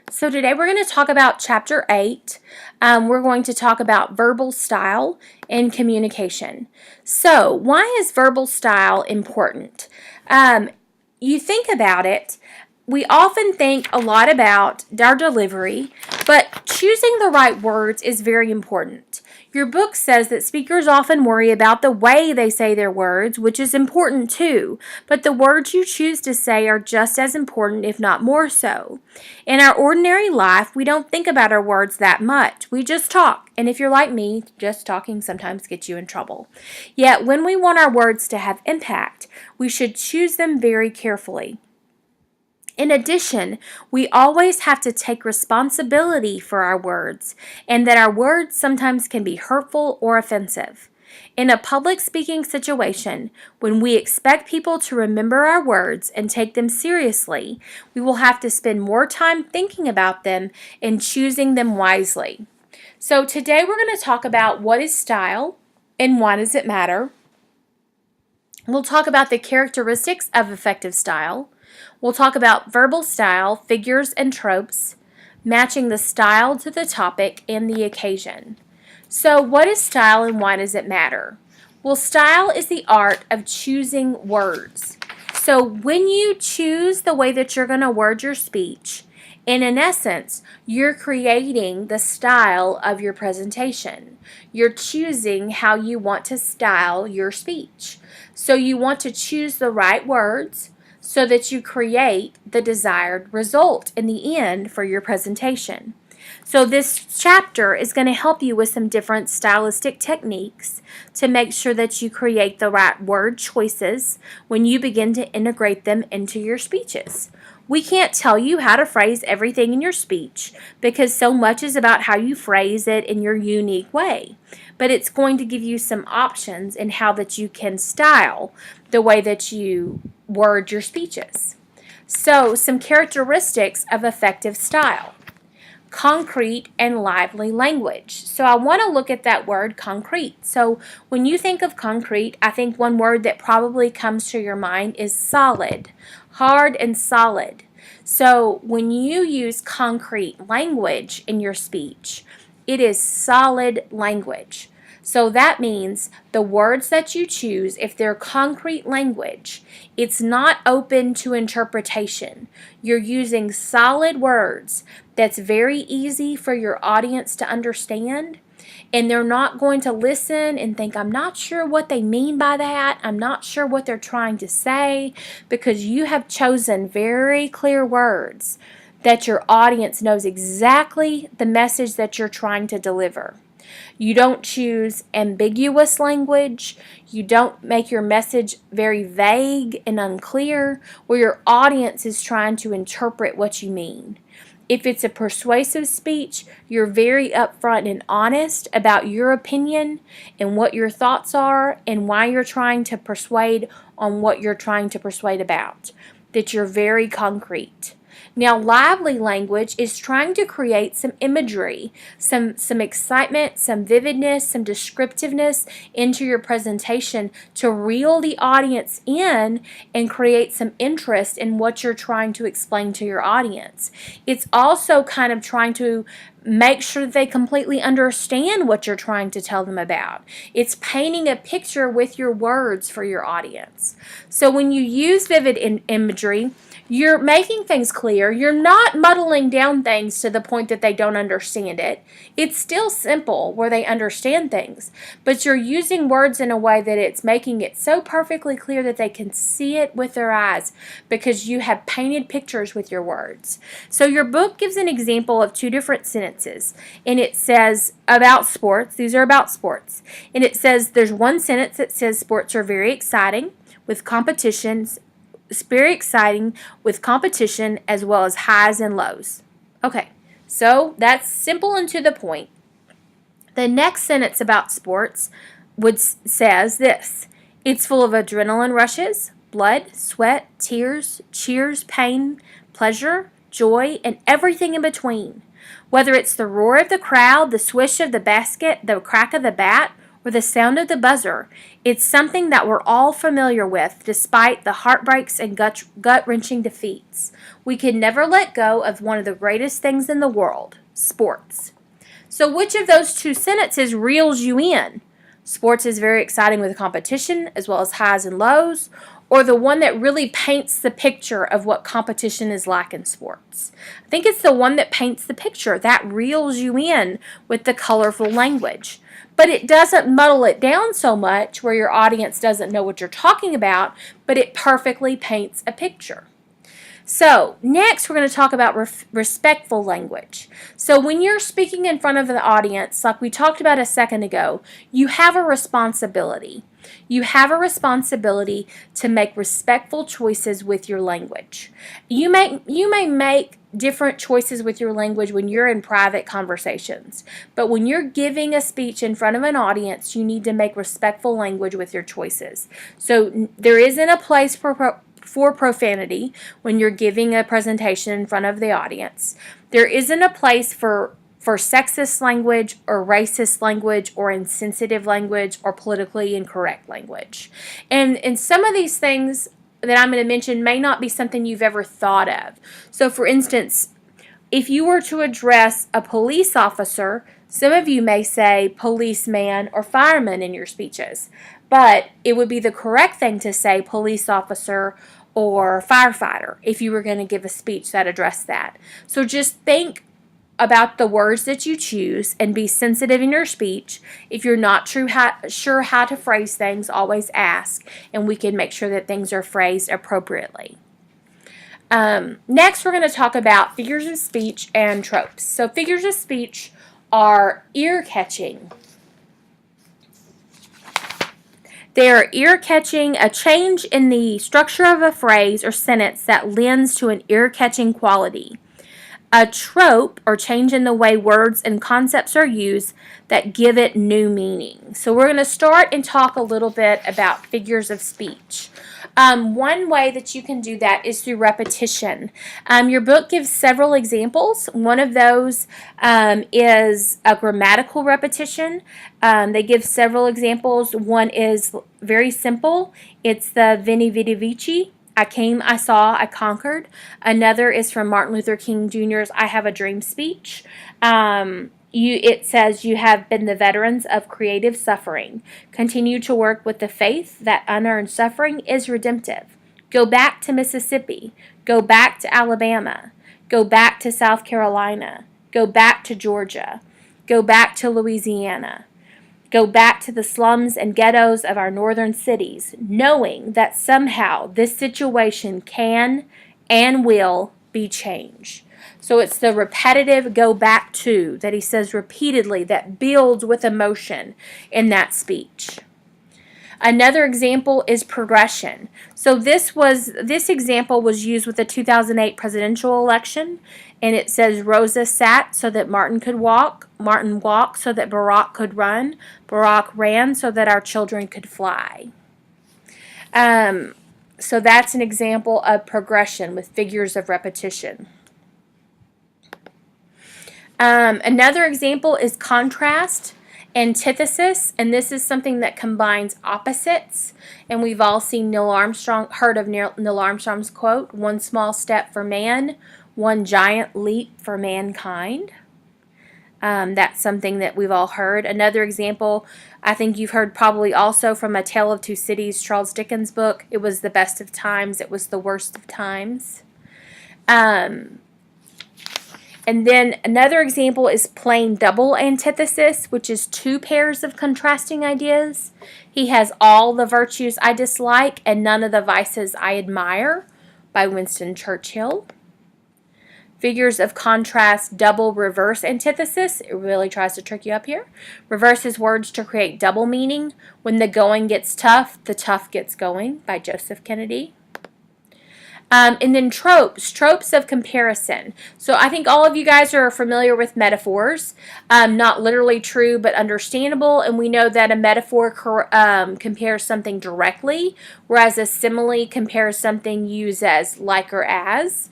So today we're going to talk about Chapter 8. We're going to talk about verbal style and communication. So why is verbal style important? You think about it, we often think a lot about our delivery, but choosing the right words is very important. Your book says that speakers often worry about the way they say their words, which is important too, but the words you choose to say are just as important, if not more so. In our ordinary life, we don't think about our words that much. We just talk, and if you're like me, just talking sometimes gets you in trouble. Yet, when we want our words to have impact, we should choose them very carefully. In addition, we always have to take responsibility for our words, and that our words sometimes can be hurtful or offensive. In a public speaking situation, when we expect people to remember our words and take them seriously, we will have to spend more time thinking about them and choosing them wisely. So today we're going to talk about what is style and why does it matter. We'll talk about the characteristics of effective style. We'll talk about verbal style, figures, and tropes, matching the style to the topic and the occasion. So, what is style and why does it matter? Well, style is the art of choosing words. So, when you choose the way that you're going to word your speech, and in essence, you're creating the style of your presentation. You're choosing how you want to style your speech. So, you want to choose the right words so that you create the desired result in the end for your presentation. So this chapter is going to help you with some different stylistic techniques to make sure that you create the right word choices when you begin to integrate them into your speeches. We can't tell you how to phrase everything in your speech because so much is about how you phrase it in your unique way. But it's going to give you some options in how that you can style the way that you word your speeches. So, some characteristics of effective style. Concrete and lively language. So I want to look at that word concrete. So when you think of concrete, I think one word that probably comes to your mind is solid, hard and solid. So when you use concrete language in your speech, it is solid language. So that means the words that you choose, if they're concrete language, it's not open to interpretation. You're using solid words that's very easy for your audience to understand, and they're not going to listen and think, I'm not sure what they mean by that. I'm not sure what they're trying to say, because you have chosen very clear words that your audience knows exactly the message that you're trying to deliver. You don't choose ambiguous language. You don't make your message very vague and unclear where your audience is trying to interpret what you mean. If it's a persuasive speech, you're very upfront and honest about your opinion and what your thoughts are and why you're trying to persuade on what you're trying to persuade about. That you're very concrete. Now, lively language is trying to create some imagery, some excitement, some vividness, some descriptiveness into your presentation to reel the audience in and create some interest in what you're trying to explain to your audience. It's also kind of trying to make sure that they completely understand what you're trying to tell them about. It's painting a picture with your words for your audience. So when you use vivid imagery, you're making things clear. You're not muddling down things to the point that they don't understand it. It's still simple where they understand things, but you're using words in a way that it's making it so perfectly clear that they can see it with their eyes because you have painted pictures with your words. So your book gives an example of two different sentences, and it says about sports. These are about sports. And it says there's one sentence that says sports are very exciting with competitions. It's very exciting with competition as well as highs and lows. Okay, so that's simple and to the point. The next sentence about sports says this. It's full of adrenaline rushes, blood, sweat, tears, cheers, pain, pleasure, joy, and everything in between. Whether it's the roar of the crowd, the swish of the basket, the crack of the bat, or the sound of the buzzer. It's something that we're all familiar with, despite the heartbreaks and gut-wrenching defeats. We can never let go of one of the greatest things in the world, sports. So which of those two sentences reels you in? Sports is very exciting with competition, as well as highs and lows, or the one that really paints the picture of what competition is like in sports? I think it's the one that paints the picture, that reels you in with the colorful language. But it doesn't muddle it down so much where your audience doesn't know what you're talking about, but it perfectly paints a picture. So next we're going to talk about respectful language. So when you're speaking in front of the audience, like we talked about a second ago, you have a responsibility. You have a responsibility to make respectful choices with your language. You may make different choices with your language when you're in private conversations, but when you're giving a speech in front of an audience, you need to make respectful language with your choices. So there isn't a place for profanity when you're giving a presentation in front of the audience. There isn't a place for sexist language or racist language or insensitive language or politically incorrect language. And some of these things that I'm going to mention may not be something you've ever thought of. So for instance, if you were to address a police officer, some of you may say policeman or fireman in your speeches, but it would be the correct thing to say police officer or firefighter if you were going to give a speech that addressed that. So just think about the words that you choose and be sensitive in your speech. If you're not sure how to phrase things, always ask, and we can make sure that things are phrased appropriately. Next, we're going to talk about figures of speech and tropes. So figures of speech are ear-catching. They are ear-catching, a change in the structure of a phrase or sentence that lends to an ear-catching quality. A trope, or change in the way words and concepts are used that give it new meaning. So we're going to start and talk a little bit about figures of speech. One way that you can do that is through repetition. Your book gives several examples. One of those is a grammatical repetition. They give several examples. One is very simple. It's the Veni Vidi Vici. I came, I saw, I conquered. Another is from Martin Luther King Jr.'s I Have a Dream speech. It says, you have been the veterans of creative suffering. Continue to work with the faith that unearned suffering is redemptive. Go back to Mississippi. Go back to Alabama. Go back to South Carolina. Go back to Georgia. Go back to Louisiana. Go back to the slums and ghettos of our northern cities, knowing that somehow this situation can and will be changed. So it's the repetitive go back to that he says repeatedly that builds with emotion in that speech. Another example is progression. So this example was used with the 2008 presidential election, and it says Rosa sat so that Martin could walk, Martin walked so that Barack could run, Barack ran so that our children could fly. So that's an example of progression with figures of repetition. Another example is contrast. Antithesis, and this is something that combines opposites, and we've all seen heard of Neil Armstrong's quote, "One small step for man, one giant leap for mankind." That's something that we've all heard. Another example, I think you've heard probably also from A Tale of Two Cities, Charles Dickens' book, "It was the best of times, it was the worst of times." And then another example is plain double antithesis, which is two pairs of contrasting ideas. He has all the virtues I dislike and none of the vices I admire, by Winston Churchill. Figures of contrast, double reverse antithesis. It really tries to trick you up here. Reverses words to create double meaning. When the going gets tough, the tough gets going, by Joseph Kennedy. And then tropes of comparison. So I think all of you guys are familiar with metaphors, not literally true, but understandable. And we know that a metaphor compares something directly, whereas a simile compares something used as like or as.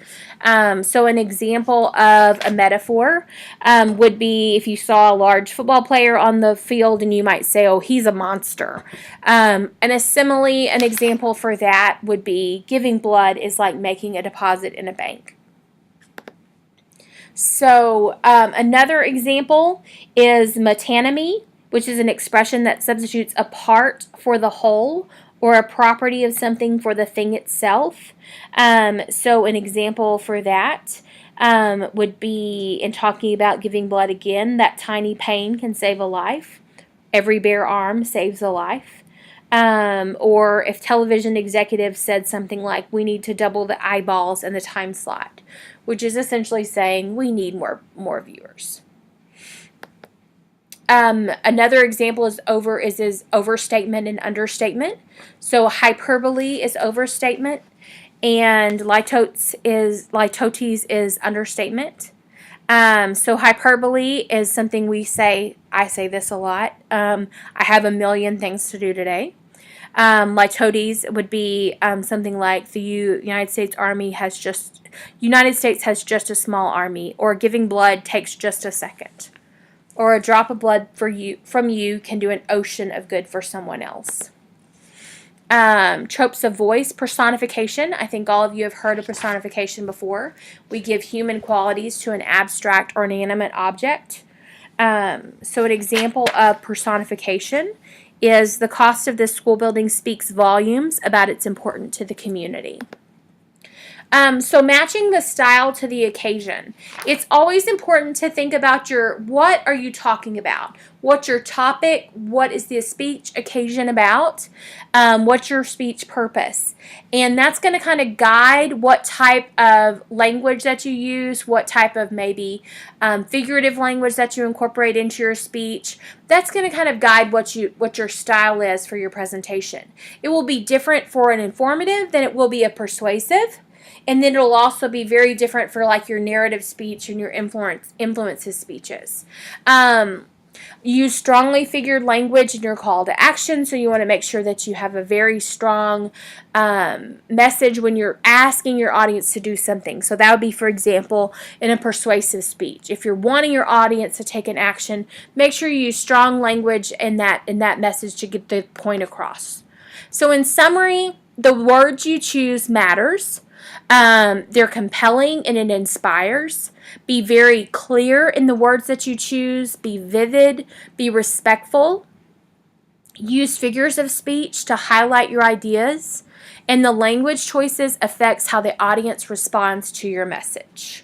So an example of a metaphor would be if you saw a large football player on the field and you might say, oh, he's a monster. And a simile, an example for that would be giving blood is like making a deposit in a bank. So another example is metonymy, which is an expression that substitutes a part for the whole or a property of something for the thing itself. So an example for that would be in talking about giving blood again, that tiny pain can save a life. Every bare arm saves a life. Or if television executives said something like, we need to double the eyeballs and the time slot, which is essentially saying we need more viewers. Another example is overstatement and understatement. So hyperbole is overstatement, and litotes is understatement. So hyperbole is something we say. I say this a lot. I have a million things to do today. Litotes would be something like the United States has just a small army, or giving blood takes just a second, or a drop of blood from you can do an ocean of good for someone else. Tropes of voice, personification. I think all of you have heard of personification before. We give human qualities to an abstract or inanimate object. So an example of personification is the cost of this school building speaks volumes about its importance to the community. So matching the style to the occasion. It's always important to think about what are you talking about? What's your topic? What is the speech occasion about? What's your speech purpose? And that's going to kind of guide what type of language that you use, what type of maybe figurative language that you incorporate into your speech. That's going to kind of guide what your style is for your presentation. It will be different for an informative than it will be a persuasive. And then it'll also be very different for like your narrative speech and your influences speeches. Use strongly figured language in your call to action, so you want to make sure that you have a very strong message when you're asking your audience to do something. So that would be, for example, in a persuasive speech. If you're wanting your audience to take an action, make sure you use strong language in that message to get the point across. So in summary, the words you choose matters. They're compelling and it inspires. Be very clear in the words that you choose. Be vivid. Be respectful. Use figures of speech to highlight your ideas. And the language choices affects how the audience responds to your message.